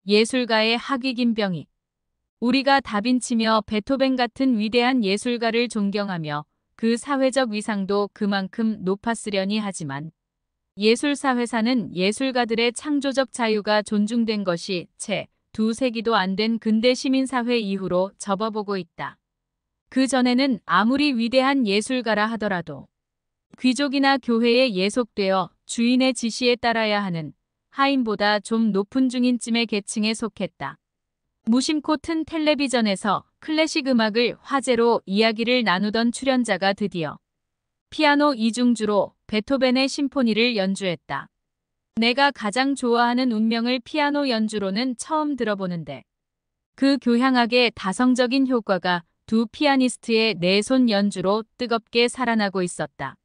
예술가의 학위 김병희. 우리가 다빈치며 베토벤 같은 위대한 예술가를 존경하며 그 사회적 위상도 그만큼 높았으려니 하지만 예술사회사는 예술가들의 창조적 자유가 존중된 것이 채 두세기도 안 된 근대 시민사회 이후로 접어보고 있다. 그 전에는 아무리 위대한 예술가라 하더라도 귀족이나 교회에 예속되어 주인의 지시에 따라야 하는 하인보다 좀 높은 중인쯤의 계층에 속했다. 무심코 튼 텔레비전에서 클래식 음악을 화제로 이야기를 나누던 출연자가 드디어 피아노 이중주로 베토벤의 심포니를 연주했다. 내가 가장 좋아하는 운명을 피아노 연주로는 처음 들어보는데 그 교향악의 다성적인 효과가 두 피아니스트의 네 손 연주로 뜨겁게 살아나고 있었다.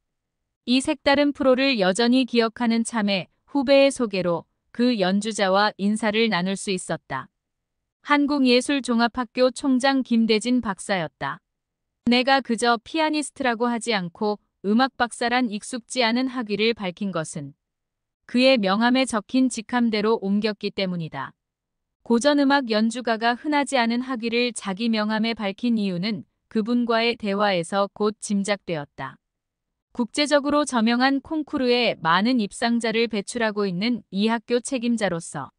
이 색다른 프로를 여전히 기억하는 참에 후배의 소개로 그 연주자와 인사를 나눌 수 있었다. 한국예술종합학교 총장 김대진 박사였다. 내가 그저 피아니스트라고 하지 않고 음악 박사란 익숙지 않은 학위를 밝힌 것은 그의 명함에 적힌 직함대로 옮겼기 때문이다. 고전음악 연주가가 흔하지 않은 학위를 자기 명함에 밝힌 이유는 그분과의 대화에서 곧 짐작되었다. 국제적으로 저명한 콩쿠르에 많은 입상자를 배출하고 있는 이 학교 책임자로서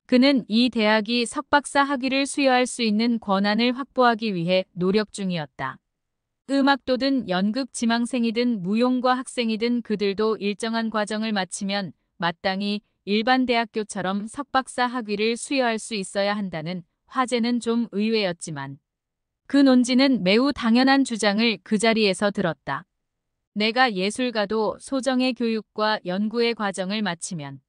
그는 이 대학이 석박사 학위를 수여할 수 있는 권한을 확보하기 위해 노력 중이었다. 음악도든 연극 지망생이든 무용과 학생이든 그들도 일정한 과정을 마치면 마땅히 일반 대학교처럼 석박사 학위를 수여할 수 있어야 한다는 화제는 좀 의외였지만 그 논지는 매우 당연한 주장을 그 자리에서 들었다. 내가 예술가도 소정의 교육과 연구의 과정을 마치면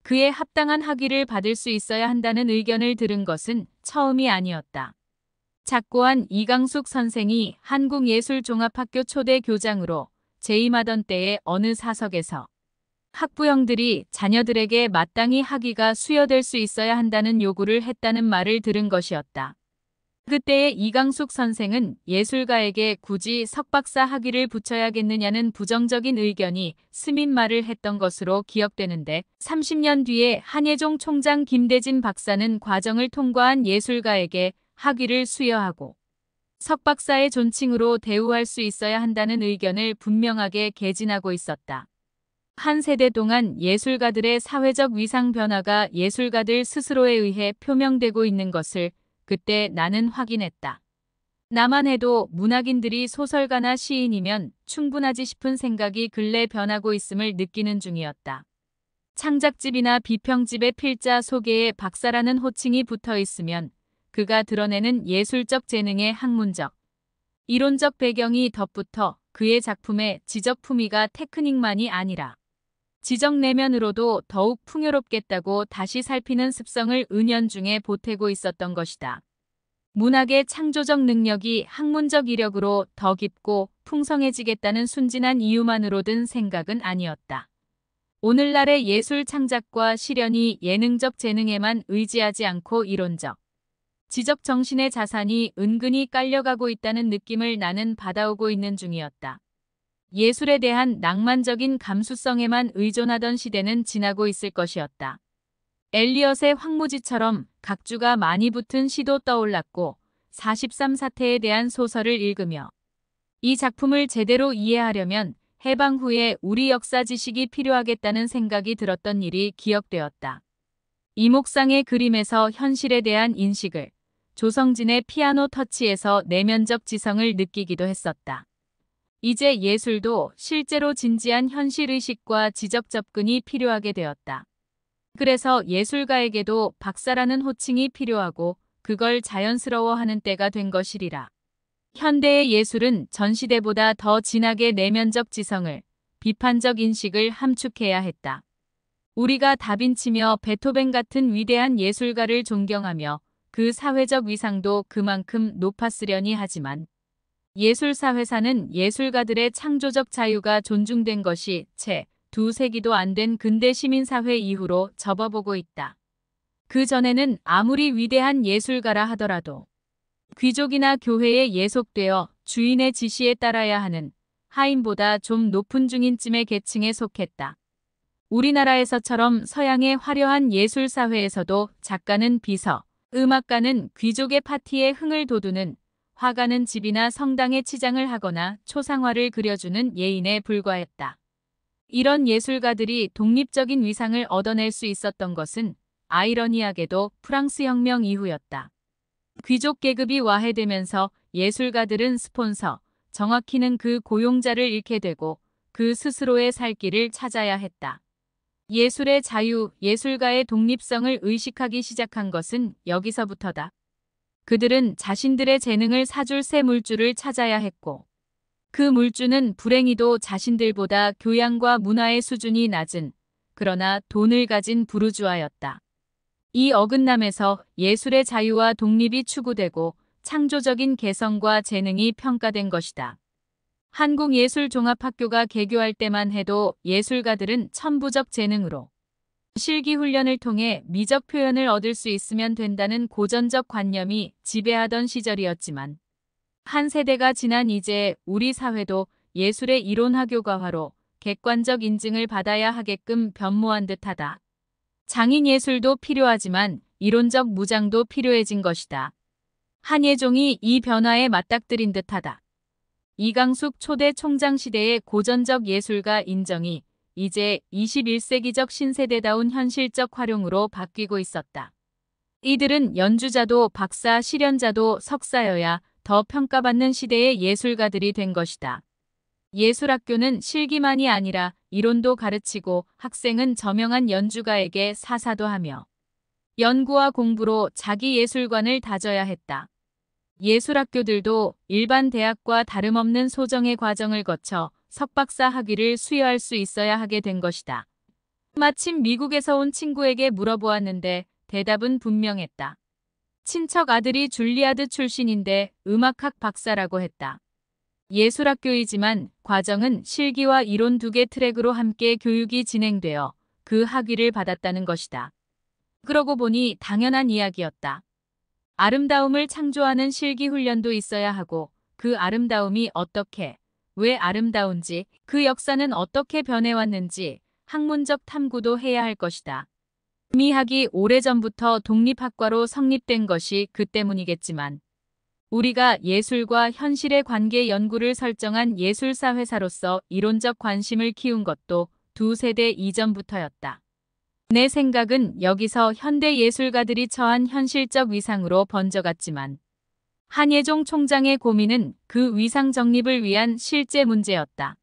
그에 합당한 학위를 받을 수 있어야 한다는 의견을 들은 것은 처음이 아니었다. 작고한 이강숙 선생이 한국예술종합학교 초대 교장으로 재임하던 때의 어느 사석에서 학부형들이 자녀들에게 마땅히 학위가 수여될 수 있어야 한다는 요구를 했다는 말을 들은 것이었다. 그때의 이강숙 선생은 예술가에게 굳이 석박사 학위를 붙여야겠느냐는 부정적인 의견이 스민 말을 했던 것으로 기억되는데 30년 뒤에 한예종 총장 김대진 박사는 과정을 통과한 예술가에게 학위를 수여하고 석박사의 존칭으로 대우할 수 있어야 한다는 의견을 분명하게 개진하고 있었다. 한 세대 동안 예술가들의 사회적 위상 변화가 예술가들 스스로에 의해 표명되고 있는 것을 그때 나는 확인했다. 나만 해도 문학인들이 소설가나 시인이면 충분하지 싶은 생각이 근래 변하고 있음을 느끼는 중이었다. 창작집이나 비평집의 필자 소개에 박사라는 호칭이 붙어 있으면 그가 드러내는 예술적 재능의 학문적, 이론적 배경이 덧붙어 그의 작품의 지적 품위가 테크닉만이 아니라 지적 내면으로도 더욱 풍요롭겠다고 다시 살피는 습성을 은연중에 보태고 있었던 것이다. 문학의 창조적 능력이 학문적 이력으로 더 깊고 풍성해지겠다는 순진한 이유만으로 든 생각은 아니었다. 오늘날의 예술 창작과 실현이 예능적 재능에만 의지하지 않고 이론적, 지적 정신의 자산이 은근히 깔려가고 있다는 느낌을 나는 받아오고 있는 중이었다. 예술에 대한 낭만적인 감수성에만 의존하던 시대는 지나고 있을 것이었다. 엘리엇의 황무지처럼 각주가 많이 붙은 시도 떠올랐고 43 사태에 대한 소설을 읽으며 이 작품을 제대로 이해하려면 해방 후에 우리 역사 지식이 필요하겠다는 생각이 들었던 일이 기억되었다. 이목상의 그림에서 현실에 대한 인식을, 조성진의 피아노 터치에서 내면적 지성을 느끼기도 했었다. 이제 예술도 실제로 진지한 현실의식과 지적 접근이 필요하게 되었다. 그래서 예술가에게도 박사라는 호칭이 필요하고 그걸 자연스러워하는 때가 된 것이리라. 현대의 예술은 전시대보다 더 진하게 내면적 지성을, 비판적 인식을 함축해야 했다. 우리가 다빈치며 베토벤 같은 위대한 예술가를 존경하며 그 사회적 위상도 그만큼 높았으려니 하지만 예술사회사는 예술가들의 창조적 자유가 존중된 것이 채 두세기도 안 된 근대 시민사회 이후로 접어보고 있다. 그 전에는 아무리 위대한 예술가라 하더라도 귀족이나 교회에 예속되어 주인의 지시에 따라야 하는 하인보다 좀 높은 중인쯤의 계층에 속했다. 우리나라에서처럼 서양의 화려한 예술 사회에서도 작가는 비서, 음악가는 귀족의 파티에 흥을 돋우는, 화가는 집이나 성당에 치장을 하거나 초상화를 그려주는 예인에 불과했다. 이런 예술가들이 독립적인 위상을 얻어낼 수 있었던 것은 아이러니하게도 프랑스 혁명 이후였다. 귀족 계급이 와해되면서 예술가들은 스폰서, 정확히는 그 고용자를 잃게 되고 그 스스로의 살 길을 찾아야 했다. 예술의 자유, 예술가의 독립성을 의식하기 시작한 것은 여기서부터다. 그들은 자신들의 재능을 사줄 새 물줄을 찾아야 했고, 그 물주는 불행히도 자신들보다 교양과 문화의 수준이 낮은, 그러나 돈을 가진 부르주아였다. 이 어긋남에서 예술의 자유와 독립이 추구되고 창조적인 개성과 재능이 평가된 것이다. 한국예술종합학교가 개교할 때만 해도 예술가들은 천부적 재능으로 실기훈련을 통해 미적 표현을 얻을 수 있으면 된다는 고전적 관념이 지배하던 시절이었지만, 한 세대가 지난 이제 우리 사회도 예술의 이론학교과화로 객관적 인증을 받아야 하게끔 변모한 듯하다. 장인예술도 필요하지만 이론적 무장도 필요해진 것이다. 한예종이 이 변화에 맞닥뜨린 듯하다. 이강숙 초대 총장 시대의 고전적 예술가 인정이 이제 21세기적 신세대다운 현실적 활용으로 바뀌고 있었다. 이들은 연주자도 박사, 실연자도 석사여야 더 평가받는 시대의 예술가들이 된 것이다. 예술학교는 실기만이 아니라 이론도 가르치고 학생은 저명한 연주가에게 사사도 하며 연구와 공부로 자기 예술관을 다져야 했다. 예술학교들도 일반 대학과 다름없는 소정의 과정을 거쳐 석박사 학위를 수여할 수 있어야 하게 된 것이다. 마침 미국에서 온 친구에게 물어보았는데 대답은 분명했다. 친척 아들이 줄리아드 출신인데 음악학 박사라고 했다. 예술학교이지만 과정은 실기와 이론 두 개 트랙으로 함께 교육이 진행되어 그 학위를 받았다는 것이다. 그러고 보니 당연한 이야기였다. 아름다움을 창조하는 실기 훈련도 있어야 하고 그 아름다움이 어떻게, 왜 아름다운지, 그 역사는 어떻게 변해왔는지 학문적 탐구도 해야 할 것이다. 미학이 오래전부터 독립학과로 성립된 것이 그 때문이겠지만 우리가 예술과 현실의 관계 연구를 설정한 예술사 회사로서 이론적 관심을 키운 것도 두 세대 이전부터였다. 내 생각은 여기서 현대 예술가들이 처한 현실적 위상으로 번져갔지만 한예종 총장의 고민은 그 위상 정립을 위한 실제 문제였다.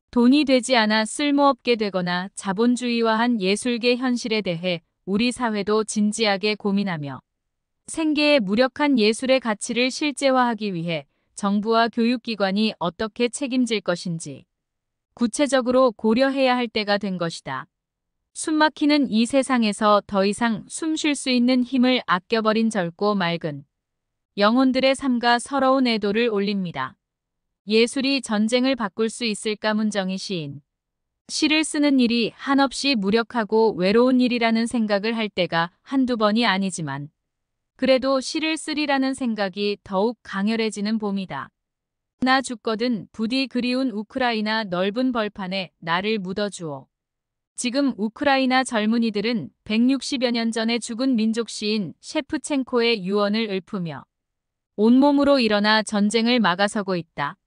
돈이 되지 않아 쓸모없게 되거나 자본주의화한 예술계 현실에 대해 우리 사회도 진지하게 고민하며 생계의 무력한 예술의 가치를 실제화하기 위해 정부와 교육기관이 어떻게 책임질 것인지 구체적으로 고려해야 할 때가 된 것이다. 숨막히는 이 세상에서 더 이상 숨 쉴 수 있는 힘을 아껴버린 젊고 맑은 영혼들의 삶과 서러운 애도를 올립니다. 예술이 전쟁을 바꿀 수 있을까? 문정희 시인. 시를 쓰는 일이 한없이 무력하고 외로운 일이라는 생각을 할 때가 한두 번이 아니지만 그래도 시를 쓰리라는 생각이 더욱 강렬해지는 봄이다. 나 죽거든 부디 그리운 우크라이나 넓은 벌판에 나를 묻어주오. 지금 우크라이나 젊은이들은 160여 년 전에 죽은 민족 시인 셰프첸코의 유언을 읊으며 온몸으로 일어나 전쟁을 막아서고 있다.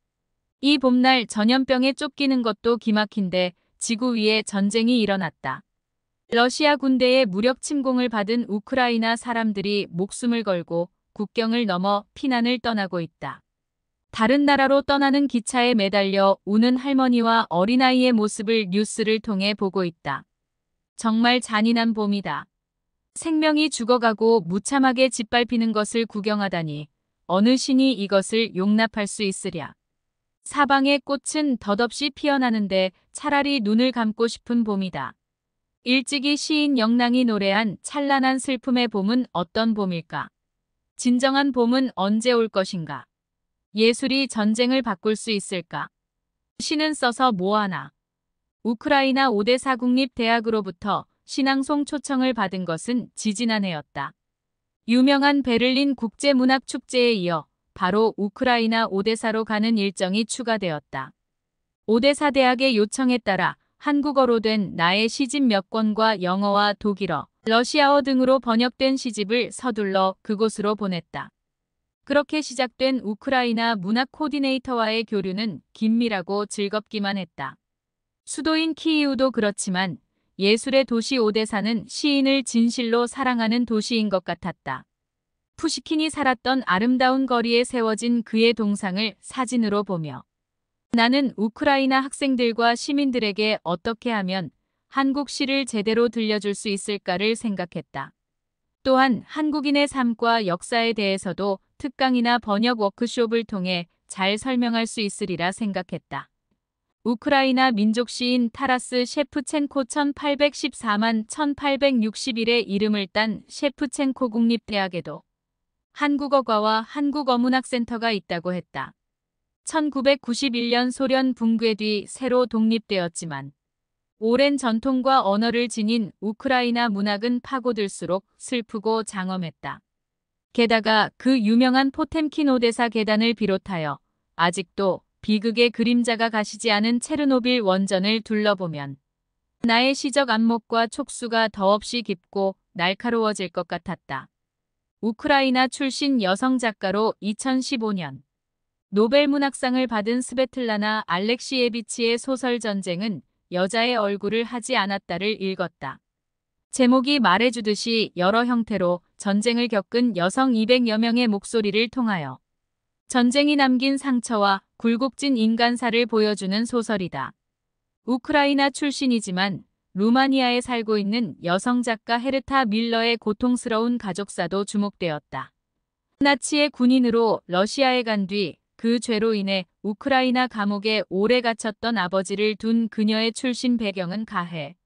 이 봄날 전염병에 쫓기는 것도 기막힌데 지구 위에 전쟁이 일어났다. 러시아 군대의 무력 침공을 받은 우크라이나 사람들이 목숨을 걸고 국경을 넘어 피난을 떠나고 있다. 다른 나라로 떠나는 기차에 매달려 우는 할머니와 어린아이의 모습을 뉴스를 통해 보고 있다. 정말 잔인한 봄이다. 생명이 죽어가고 무참하게 짓밟히는 것을 구경하다니 어느 신이 이것을 용납할 수 있으랴. 사방의 꽃은 덧없이 피어나는데 차라리 눈을 감고 싶은 봄이다. 일찍이 시인 영랑이 노래한 찬란한 슬픔의 봄은 어떤 봄일까? 진정한 봄은 언제 올 것인가? 예술이 전쟁을 바꿀 수 있을까? 시는 써서 뭐하나? 우크라이나 오데사 국립대학으로부터 신앙송 초청을 받은 것은 지지난해였다. 유명한 베를린 국제문학축제에 이어 바로 우크라이나 오데사로 가는 일정이 추가되었다. 오데사 대학의 요청에 따라 한국어로 된 나의 시집 몇 권과 영어와 독일어, 러시아어 등으로 번역된 시집을 서둘러 그곳으로 보냈다. 그렇게 시작된 우크라이나 문학 코디네이터와의 교류는 긴밀하고 즐겁기만 했다. 수도인 키이우도 그렇지만 예술의 도시 오데사는 시인을 진실로 사랑하는 도시인 것 같았다. 푸시킨이 살았던 아름다운 거리에 세워진 그의 동상을 사진으로 보며 나는 우크라이나 학생들과 시민들에게 어떻게 하면 한국 시를 제대로 들려줄 수 있을까를 생각했다. 또한 한국인의 삶과 역사에 대해서도 특강이나 번역 워크숍을 통해 잘 설명할 수 있으리라 생각했다. 우크라이나 민족 시인 타라스 셰프첸코 1814만 1861의 이름을 딴 셰프첸코 국립대학에도 한국어과와 한국어문학센터가 있다고 했다. 1991년 소련 붕괴 뒤 새로 독립되었지만 오랜 전통과 언어를 지닌 우크라이나 문학은 파고들수록 슬프고 장엄했다. 게다가 그 유명한 포템킨 오데사 계단을 비롯하여 아직도 비극의 그림자가 가시지 않은 체르노빌 원전을 둘러보면 나의 시적 안목과 촉수가 더없이 깊고 날카로워질 것 같았다. 우크라이나 출신 여성 작가로 2015년 노벨 문학상을 받은 스베틀라나 알렉시예비치의 소설 전쟁은 여자의 얼굴을 하지 않았다를 읽었다. 제목이 말해주듯이 여러 형태로 전쟁을 겪은 여성 200여 명의 목소리를 통하여 전쟁이 남긴 상처와 굴곡진 인간사를 보여주는 소설이다. 우크라이나 출신이지만 루마니아에 살고 있는 여성 작가 헤르타 밀러의 고통스러운 가족사도 주목되었다. 나치의 군인으로 러시아에 간 뒤 그 죄로 인해 우크라이나 감옥에 오래 갇혔던 아버지를 둔 그녀의 출신 배경은 가해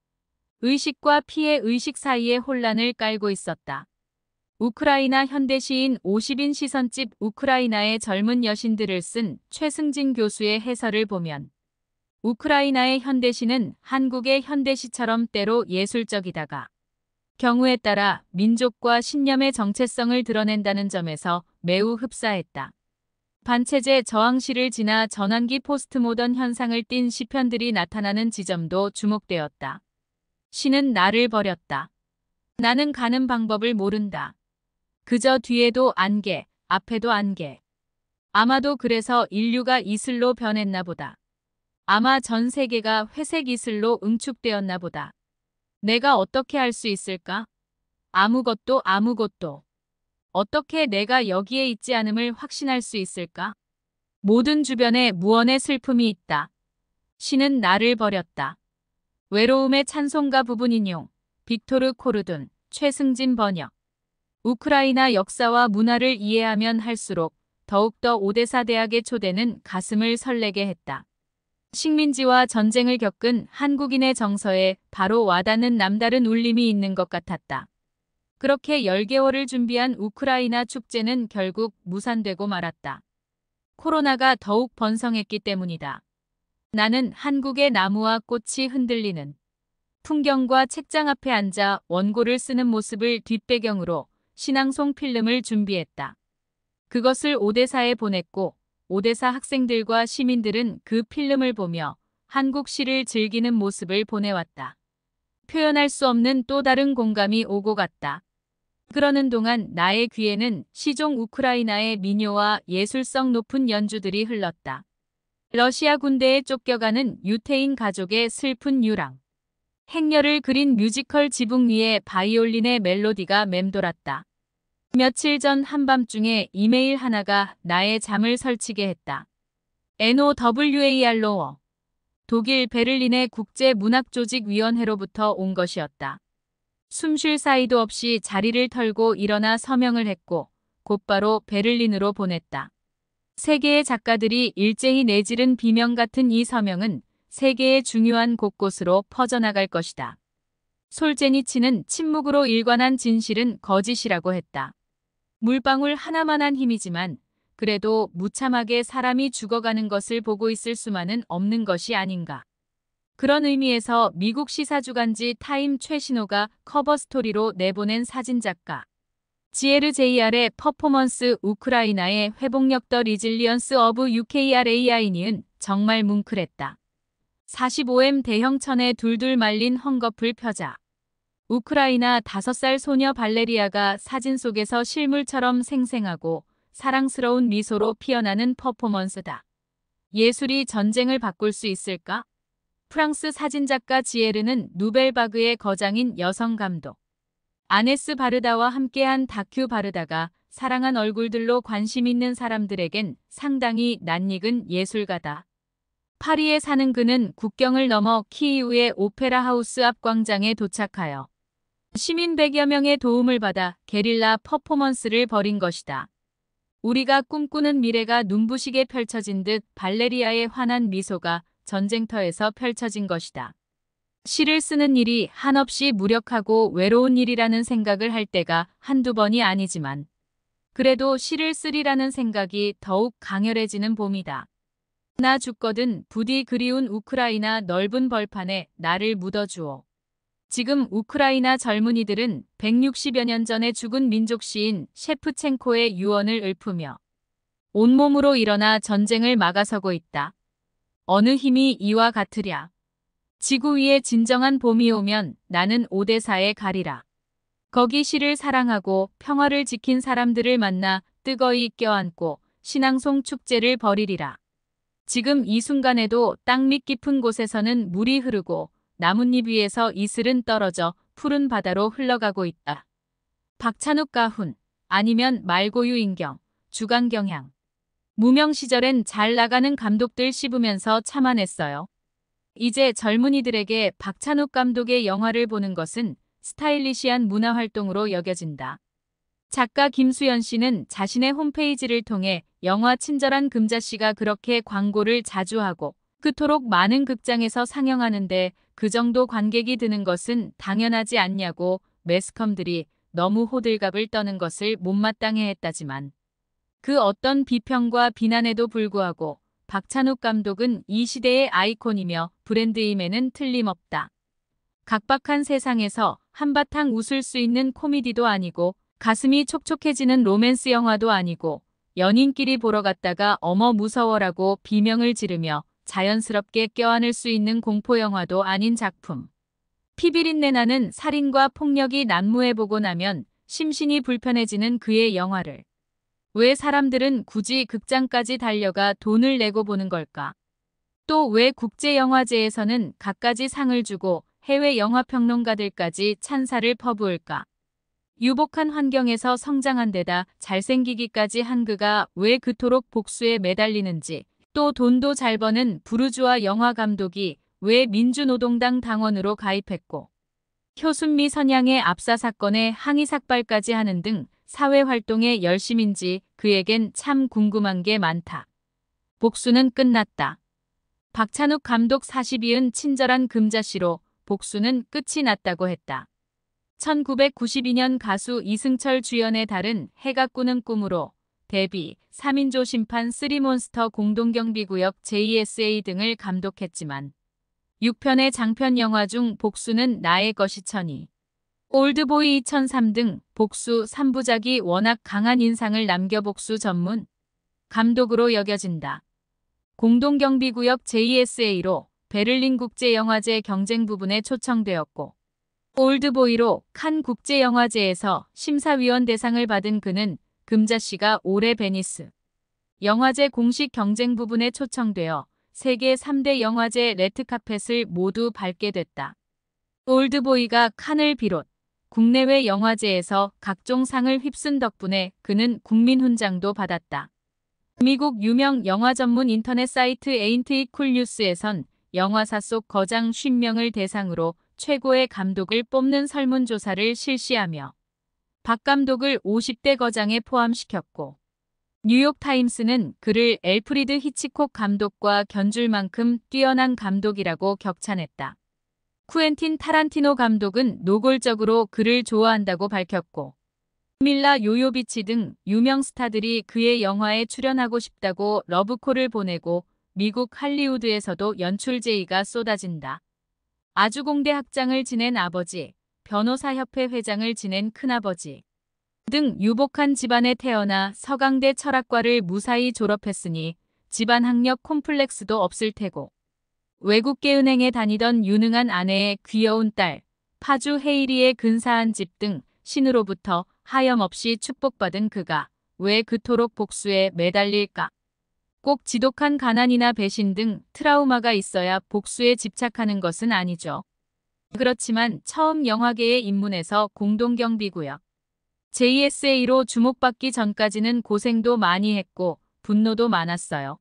의식과 피해 의식 사이의 혼란을 깔고 있었다. 우크라이나 현대시인 50인 시선집 우크라이나의 젊은 여신들을 쓴 최승진 교수의 해설을 보면 우크라이나의 현대시는 한국의 현대시처럼 때로 예술적이다가 경우에 따라 민족과 신념의 정체성을 드러낸다는 점에서 매우 흡사했다. 반체제 저항시를 지나 전환기 포스트모던 현상을 띤 시편들이 나타나는 지점도 주목되었다. 시는 나를 버렸다. 나는 가는 방법을 모른다. 그저 뒤에도 안개, 앞에도 안개. 아마도 그래서 인류가 이슬로 변했나 보다. 아마 전 세계가 회색 이슬로 응축되었나 보다. 내가 어떻게 할 수 있을까? 아무것도. 어떻게 내가 여기에 있지 않음을 확신할 수 있을까? 모든 주변에 무언의 슬픔이 있다. 시는 나를 버렸다. 외로움의 찬송가 부분 인용. 빅토르 코르둔, 최승진 번역. 우크라이나 역사와 문화를 이해하면 할수록 더욱더 오데사 대학의 초대는 가슴을 설레게 했다. 식민지와 전쟁을 겪은 한국인의 정서에 바로 와닿는 남다른 울림이 있는 것 같았다. 그렇게 10개월을 준비한 우크라이나 축제는 결국 무산되고 말았다. 코로나가 더욱 번성했기 때문이다. 나는 한국의 나무와 꽃이 흔들리는 풍경과 책장 앞에 앉아 원고를 쓰는 모습을 뒷배경으로 신앙송 필름을 준비했다. 그것을 오데사에 보냈고 오데사 학생들과 시민들은 그 필름을 보며 한국 시를 즐기는 모습을 보내왔다. 표현할 수 없는 또 다른 공감이 오고 갔다. 그러는 동안 나의 귀에는 시종 우크라이나의 민요와 예술성 높은 연주들이 흘렀다. 러시아 군대에 쫓겨가는 유태인 가족의 슬픈 유랑. 행렬을 그린 뮤지컬 지붕 위에 바이올린의 멜로디가 맴돌았다. 며칠 전 한밤중에 이메일 하나가 나의 잠을 설치게 했다. NOWAR로 독일 베를린의 국제문학조직위원회로부터 온 것이었다. 숨 쉴 사이도 없이 자리를 털고 일어나 서명을 했고 곧바로 베를린으로 보냈다. 세계의 작가들이 일제히 내지른 비명 같은 이 서명은 세계의 중요한 곳곳으로 퍼져나갈 것이다. 솔제니치는 침묵으로 일관한 진실은 거짓이라고 했다. 물방울 하나만한 힘이지만 그래도 무참하게 사람이 죽어가는 것을 보고 있을 수만은 없는 것이 아닌가. 그런 의미에서 미국 시사주간지 타임 최신호가 커버 스토리로 내보낸 사진작가 지에르 JR의 퍼포먼스 우크라이나의 회복력 더 리질리언스 어브 UKRAI는 정말 뭉클했다. 45M 대형 천에 둘둘 말린 헝겊을 펴자. 우크라이나 5살 소녀 발레리아가 사진 속에서 실물처럼 생생하고 사랑스러운 미소로 피어나는 퍼포먼스다. 예술이 전쟁을 바꿀 수 있을까? 프랑스 사진작가 지에르는 누벨바그의 거장인 여성 감독 아네스 바르다와 함께한 다큐 바르다가 사랑한 얼굴들로 관심 있는 사람들에겐 상당히 낯익은 예술가다. 파리에 사는 그는 국경을 넘어 키이우의 오페라 하우스 앞 광장에 도착하여 시민 100여 명의 도움을 받아 게릴라 퍼포먼스를 벌인 것이다. 우리가 꿈꾸는 미래가 눈부시게 펼쳐진 듯 발레리아의 환한 미소가 전쟁터에서 펼쳐진 것이다. 시를 쓰는 일이 한없이 무력하고 외로운 일이라는 생각을 할 때가 한두 번이 아니지만 그래도 시를 쓰리라는 생각이 더욱 강렬해지는 봄이다. 나 죽거든 부디 그리운 우크라이나 넓은 벌판에 나를 묻어주오. 지금 우크라이나 젊은이들은 160여 년 전에 죽은 민족 시인 셰프첸코의 유언을 읊으며 온몸으로 일어나 전쟁을 막아서고 있다. 어느 힘이 이와 같으랴. 지구 위에 진정한 봄이 오면 나는 오데사에 가리라. 거기 시를 사랑하고 평화를 지킨 사람들을 만나 뜨거이 껴안고 신앙송 축제를 벌이리라. 지금 이 순간에도 땅 밑 깊은 곳에서는 물이 흐르고 나뭇잎 위에서 이슬은 떨어져 푸른 바다로 흘러가고 있다. 박찬욱 가훈, 아니면 말고유 인경, 주간경향. 무명 시절엔 잘 나가는 감독들 씹으면서 참아냈어요. 이제 젊은이들에게 박찬욱 감독의 영화를 보는 것은 스타일리시한 문화활동으로 여겨진다. 작가 김수연 씨는 자신의 홈페이지를 통해 영화 친절한 금자씨가 그렇게 광고를 자주 하고 그토록 많은 극장에서 상영하는데 그 정도 관객이 드는 것은 당연하지 않냐고 매스컴들이 너무 호들갑을 떠는 것을 못마땅해 했다지만 그 어떤 비평과 비난에도 불구하고 박찬욱 감독은 이 시대의 아이콘이며 브랜드임에는 틀림없다. 각박한 세상에서 한바탕 웃을 수 있는 코미디도 아니고 가슴이 촉촉해지는 로맨스 영화도 아니고 연인끼리 보러 갔다가 어머 무서워라고 비명을 지르며 자연스럽게 껴안을 수 있는 공포영화도 아닌 작품. 피비린내 나는 살인과 폭력이 난무해보고 나면 심신이 불편해지는 그의 영화를. 왜 사람들은 굳이 극장까지 달려가 돈을 내고 보는 걸까? 또 왜 국제영화제에서는 갖가지 상을 주고 해외 영화평론가들까지 찬사를 퍼부을까? 유복한 환경에서 성장한 데다 잘생기기까지 한 그가 왜 그토록 복수에 매달리는지, 또 돈도 잘 버는 부르주아 영화 감독이 왜 민주노동당 당원으로 가입했고 효순미 선양의 압사 사건에 항의 삭발까지 하는 등 사회활동에 열심인지 그에겐 참 궁금한 게 많다. 복수는 끝났다. 박찬욱 감독 42은 친절한 금자씨로 복수는 끝이 났다고 했다. 1992년 가수 이승철 주연의 다른 해가 꾸는 꿈으로 데뷔, 3인조 심판 3몬스터 공동경비구역 JSA 등을 감독했지만 6편의 장편 영화 중 복수는 나의 것이 천이, 올드보이 2003 등 복수 3부작이 워낙 강한 인상을 남겨 복수 전문 감독으로 여겨진다. 공동경비구역 JSA로 베를린 국제영화제 경쟁 부분에 초청되었고 올드보이로 칸 국제영화제에서 심사위원 대상을 받은 그는 금자씨가 올해 베니스 영화제 공식 경쟁 부분에 초청되어 세계 3대 영화제 레드카펫을 모두 밟게 됐다. 올드보이가 칸을 비롯 국내외 영화제에서 각종 상을 휩쓴 덕분에 그는 국민훈장도 받았다. 미국 유명 영화 전문 인터넷 사이트 에인트이쿨뉴스에선 영화사 속 거장 50명을 대상으로 최고의 감독을 뽑는 설문조사를 실시하며 박 감독을 50대 거장에 포함시켰고 뉴욕타임스는 그를 엘프리드 히치콕 감독과 견줄 만큼 뛰어난 감독이라고 격찬했다. 쿠엔틴 타란티노 감독은 노골적으로 그를 좋아한다고 밝혔고 밀라 요요비치 등 유명 스타들이 그의 영화에 출연하고 싶다고 러브콜을 보내고 미국 할리우드에서도 연출 제의가 쏟아진다. 아주공대 학장을 지낸 아버지, 변호사협회 회장을 지낸 큰아버지 등 유복한 집안에 태어나 서강대 철학과를 무사히 졸업했으니 집안 학력 콤플렉스도 없을 테고 외국계 은행에 다니던 유능한 아내의 귀여운 딸, 파주 헤이리의 근사한 집 등 신으로부터 하염없이 축복받은 그가 왜 그토록 복수에 매달릴까? 꼭 지독한 가난이나 배신 등 트라우마가 있어야 복수에 집착하는 것은 아니죠. 그렇지만 처음 영화계에 입문해서 공동경비구역 JSA로 주목받기 전까지는 고생도 많이 했고 분노도 많았어요.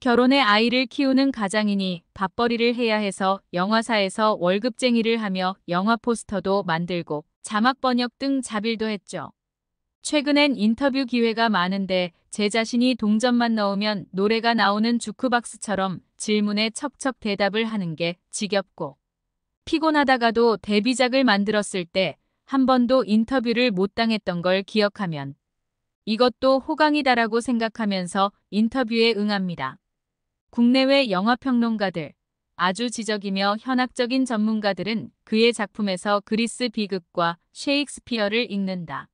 결혼해 아이를 키우는 가장이니 밥벌이를 해야 해서 영화사에서 월급쟁이를 하며 영화 포스터도 만들고 자막 번역 등 자빌도 했죠. 최근엔 인터뷰 기회가 많은데 제 자신이 동전만 넣으면 노래가 나오는 주크박스처럼 질문에 척척 대답을 하는 게 지겹고 피곤하다가도 데뷔작을 만들었을 때 한 번도 인터뷰를 못 당했던 걸 기억하면 이것도 호강이다라고 생각하면서 인터뷰에 응합니다. 국내외 영화평론가들, 아주 지적이며 현학적인 전문가들은 그의 작품에서 그리스 비극과 셰익스피어를 읽는다.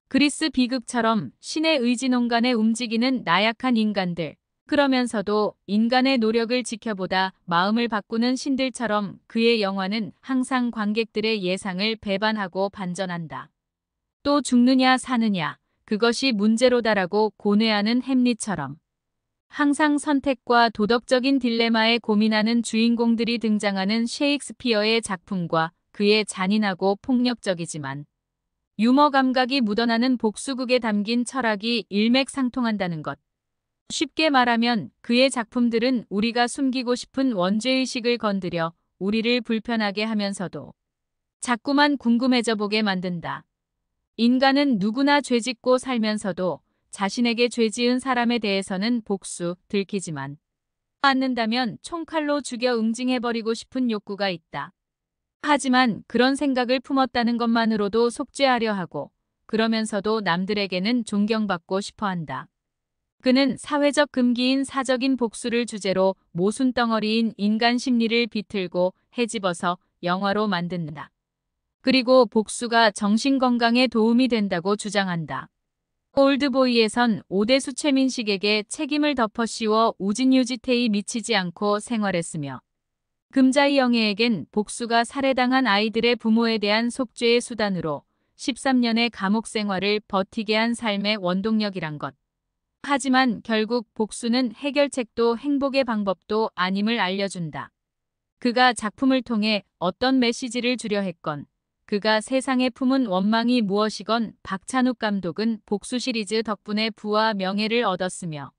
그리스 비극처럼 신의 의지농간에 움직이는 나약한 인간들, 그러면서도 인간의 노력을 지켜보다 마음을 바꾸는 신들처럼 그의 영화는 항상 관객들의 예상을 배반하고 반전한다. 또 죽느냐 사느냐, 그것이 문제로다라고 고뇌하는 햄릿처럼 항상 선택과 도덕적인 딜레마에 고민하는 주인공들이 등장하는 셰익스피어의 작품과 그의 잔인하고 폭력적이지만 유머 감각이 묻어나는 복수극에 담긴 철학이 일맥상통한다는 것. 쉽게 말하면 그의 작품들은 우리가 숨기고 싶은 원죄의식을 건드려 우리를 불편하게 하면서도 자꾸만 궁금해져 보게 만든다. 인간은 누구나 죄짓고 살면서도 자신에게 죄지은 사람에 대해서는 복수, 들키지만 않는다면 총칼로 죽여 응징해버리고 싶은 욕구가 있다. 하지만 그런 생각을 품었다는 것만으로도 속죄하려 하고 그러면서도 남들에게는 존경받고 싶어한다. 그는 사회적 금기인 사적인 복수를 주제로 모순덩어리인 인간 심리를 비틀고 헤집어서 영화로 만든다. 그리고 복수가 정신건강에 도움이 된다고 주장한다. 올드보이에선 오대수 최민식에게 책임을 덮어씌워 우진유지태에 미치지 않고 생활했으며 금자이 영애에겐 복수가 살해당한 아이들의 부모에 대한 속죄의 수단으로 13년의 감옥 생활을 버티게 한 삶의 원동력이란 것. 하지만 결국 복수는 해결책도 행복의 방법도 아님을 알려준다. 그가 작품을 통해 어떤 메시지를 주려 했건, 그가 세상에 품은 원망이 무엇이건 박찬욱 감독은 복수 시리즈 덕분에 부와 명예를 얻었으며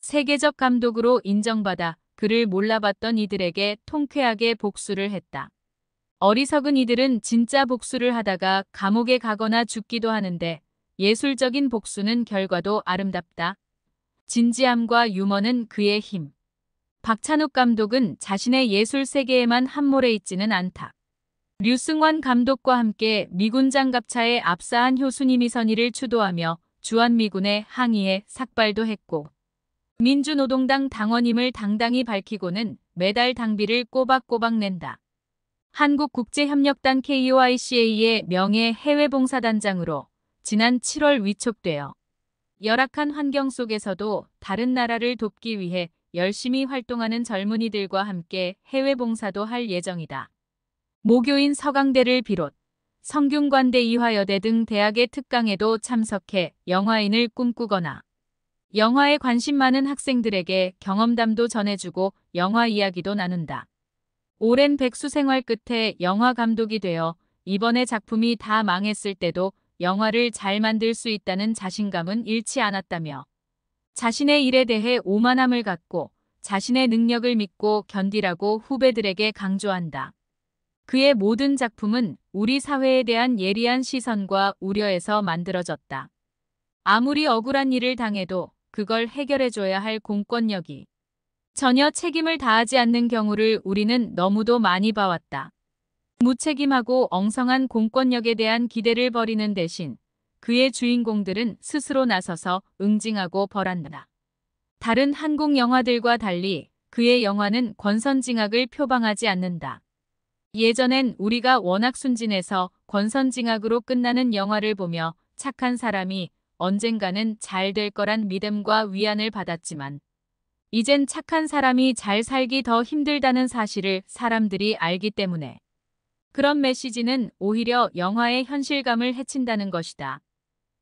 세계적 감독으로 인정받아 그를 몰라봤던 이들에게 통쾌하게 복수를 했다. 어리석은 이들은 진짜 복수를 하다가 감옥에 가거나 죽기도 하는데 예술적인 복수는 결과도 아름답다. 진지함과 유머는 그의 힘. 박찬욱 감독은 자신의 예술 세계에만 함몰해 있지는 않다. 류승환 감독과 함께 미군 장갑차에 압사한 효순이 선의를 추도하며 주한미군의 항의에 삭발도 했고 민주노동당 당원임을 당당히 밝히고는 매달 당비를 꼬박꼬박 낸다. 한국국제협력단 KOICA의 명예 해외봉사단장으로 지난 7월 위촉되어 열악한 환경 속에서도 다른 나라를 돕기 위해 열심히 활동하는 젊은이들과 함께 해외봉사도 할 예정이다. 모교인 서강대를 비롯 성균관대 이화여대 등 대학의 특강에도 참석해 영화인을 꿈꾸거나 영화에 관심 많은 학생들에게 경험담도 전해주고 영화 이야기도 나눈다. 오랜 백수 생활 끝에 영화 감독이 되어 이번에 작품이 다 망했을 때도 영화를 잘 만들 수 있다는 자신감은 잃지 않았다며 자신의 일에 대해 오만함을 갖고 자신의 능력을 믿고 견디라고 후배들에게 강조한다. 그의 모든 작품은 우리 사회에 대한 예리한 시선과 우려에서 만들어졌다. 아무리 억울한 일을 당해도 그걸 해결해줘야 할 공권력이 전혀 책임을 다하지 않는 경우를 우리는 너무도 많이 봐왔다. 무책임하고 엉성한 공권력에 대한 기대를 버리는 대신 그의 주인공들은 스스로 나서서 응징하고 벌한다. 다른 한국 영화들과 달리 그의 영화는 권선징악을 표방하지 않는다. 예전엔 우리가 워낙 순진해서 권선징악으로 끝나는 영화를 보며 착한 사람이 언젠가는 잘 될 거란 믿음과 위안을 받았지만 이젠 착한 사람이 잘 살기 더 힘들다는 사실을 사람들이 알기 때문에. 그런 메시지는 오히려 영화의 현실감을 해친다는 것이다.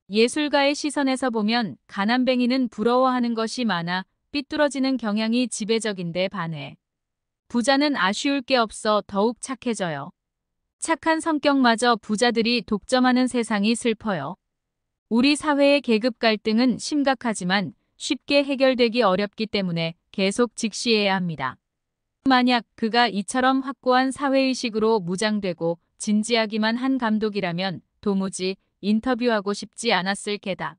예술가의 시선에서 보면 가난뱅이는 부러워하는 것이 많아 삐뚤어지는 경향이 지배적인데 반해 부자는 아쉬울 게 없어 더욱 착해져요. 착한 성격마저 부자들이 독점하는 세상이 슬퍼요. 우리 사회의 계급 갈등은 심각하지만 쉽게 해결되기 어렵기 때문에 계속 직시해야 합니다. 만약 그가 이처럼 확고한 사회의식으로 무장되고 진지하기만 한 감독이라면 도무지 인터뷰하고 싶지 않았을 게다.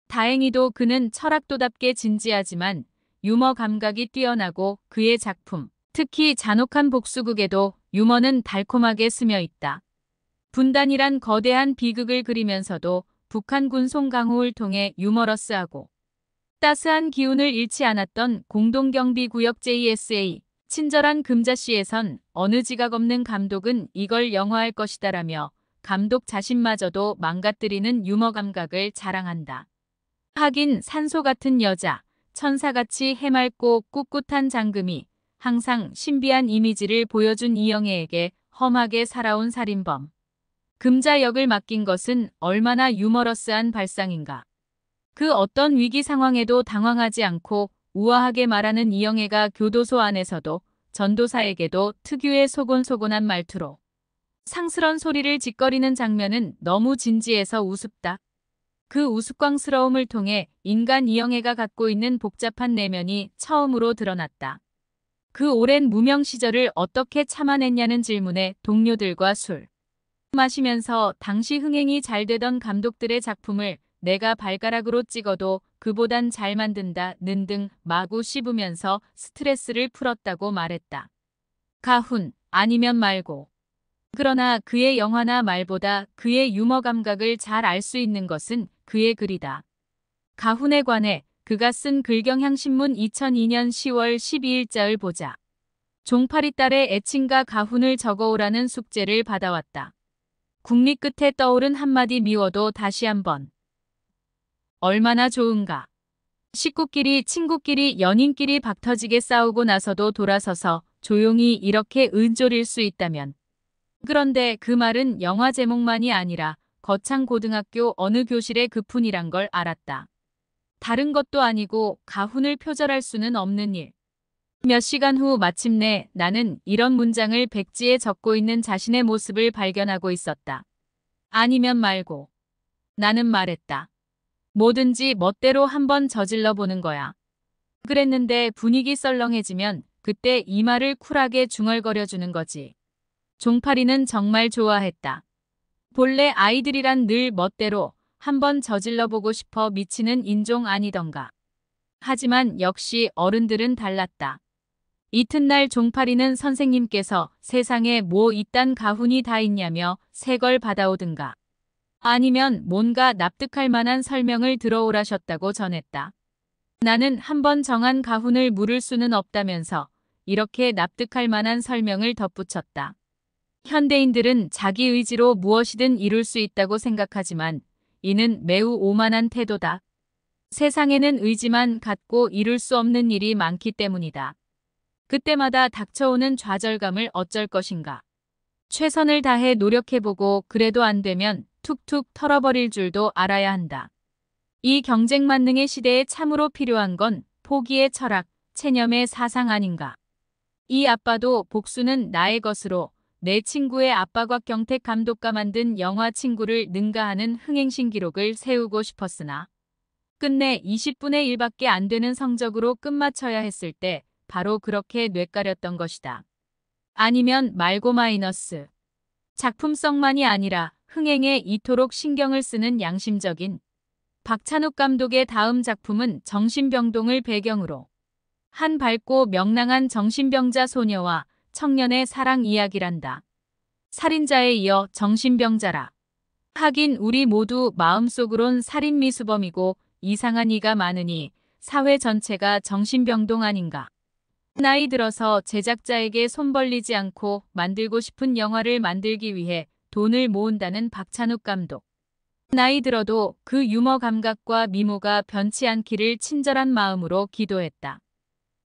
다행히도 그는 철학도답게 진지하지만 유머 감각이 뛰어나고 그의 작품, 특히 잔혹한 복수극에도 유머는 달콤하게 스며 있다. 분단이란 거대한 비극을 그리면서도 북한군 송강호를 통해 유머러스하고 따스한 기운을 잃지 않았던 공동경비구역 JSA, 친절한 금자씨에선 어느 지각 없는 감독은 이걸 영화할 것이다라며 감독 자신마저도 망가뜨리는 유머 감각을 자랑한다. 하긴 산소 같은 여자, 천사같이 해맑고 꿋꿋한 장금이 항상 신비한 이미지를 보여준 이영애에게 험하게 살아온 살인범. 금자 역을 맡긴 것은 얼마나 유머러스한 발상인가. 그 어떤 위기 상황에도 당황하지 않고 우아하게 말하는 이영애가 교도소 안에서도 전도사에게도 특유의 소곤소곤한 말투로 상스런 소리를 짓거리는 장면은 너무 진지해서 우습다. 그 우스꽝스러움을 통해 인간 이영애가 갖고 있는 복잡한 내면이 처음으로 드러났다. 그 오랜 무명 시절을 어떻게 참아냈냐는 질문에 동료들과 술 마시면서 당시 흥행이 잘 되던 감독들의 작품을 내가 발가락으로 찍어도 그보단 잘 만든다는 등 마구 씹으면서 스트레스를 풀었다고 말했다. 가훈, 아니면 말고. 그러나 그의 영화나 말보다 그의 유머 감각을 잘 알 수 있는 것은 그의 글이다. 가훈에 관해 그가 쓴 글경향신문 2002년 10월 12일자를 보자. 종파리 딸의 애칭과 가훈을 적어오라는 숙제를 받아왔다. 국리 끝에 떠오른 한마디 미워도 다시 한번. 얼마나 좋은가. 식구끼리, 친구끼리, 연인끼리 박터지게 싸우고 나서도 돌아서서 조용히 이렇게 은졸일 수 있다면. 그런데 그 말은 영화 제목만이 아니라 거창고등학교 어느 교실의 급훈이란 걸 알았다. 다른 것도 아니고 가훈을 표절할 수는 없는 일. 몇 시간 후 마침내 나는 이런 문장을 백지에 적고 있는 자신의 모습을 발견하고 있었다. 아니면 말고. 나는 말했다. 뭐든지 멋대로 한번 저질러 보는 거야. 그랬는데 분위기 썰렁해지면 그때 이 말을 쿨하게 중얼거려주는 거지. 종파리는 정말 좋아했다. 본래 아이들이란 늘 멋대로 한번 저질러 보고 싶어 미치는 인종 아니던가. 하지만 역시 어른들은 달랐다. 이튿날 종파리는 선생님께서 세상에 뭐 이딴 가훈이 다 있냐며 새 걸 받아오든가. 아니면 뭔가 납득할 만한 설명을 들어오라셨다고 전했다. 나는 한번 정한 가훈을 물을 수는 없다면서 이렇게 납득할 만한 설명을 덧붙였다. 현대인들은 자기 의지로 무엇이든 이룰 수 있다고 생각하지만 이는 매우 오만한 태도다. 세상에는 의지만 갖고 이룰 수 없는 일이 많기 때문이다. 그때마다 닥쳐오는 좌절감을 어쩔 것인가. 최선을 다해 노력해보고 그래도 안 되면 툭툭 털어버릴 줄도 알아야 한다. 이 경쟁 만능의 시대에 참으로 필요한 건 포기의 철학, 체념의 사상 아닌가. 이 아빠도 복수는 나의 것으로 내 친구의 아빠 곽경택 감독과 만든 영화 친구를 능가하는 흥행신 기록을 세우고 싶었으나 끝내 20분의 1밖에 안 되는 성적으로 끝마쳐야 했을 때 바로 그렇게 뇌까렸던 것이다. 아니면 말고 마이너스. 작품성만이 아니라 흥행에 이토록 신경을 쓰는 양심적인 박찬욱 감독의 다음 작품은 정신병동을 배경으로 한 밝고 명랑한 정신병자 소녀와 청년의 사랑 이야기란다. 살인자에 이어 정신병자라. 하긴 우리 모두 마음속으론 살인미수범이고 이상한 이가 많으니 사회 전체가 정신병동 아닌가. 나이 들어서 제작자에게 손 벌리지 않고 만들고 싶은 영화를 만들기 위해 돈을 모은다는 박찬욱 감독. 나이 들어도 그 유머 감각과 미모가 변치 않기를 친절한 마음으로 기도했다.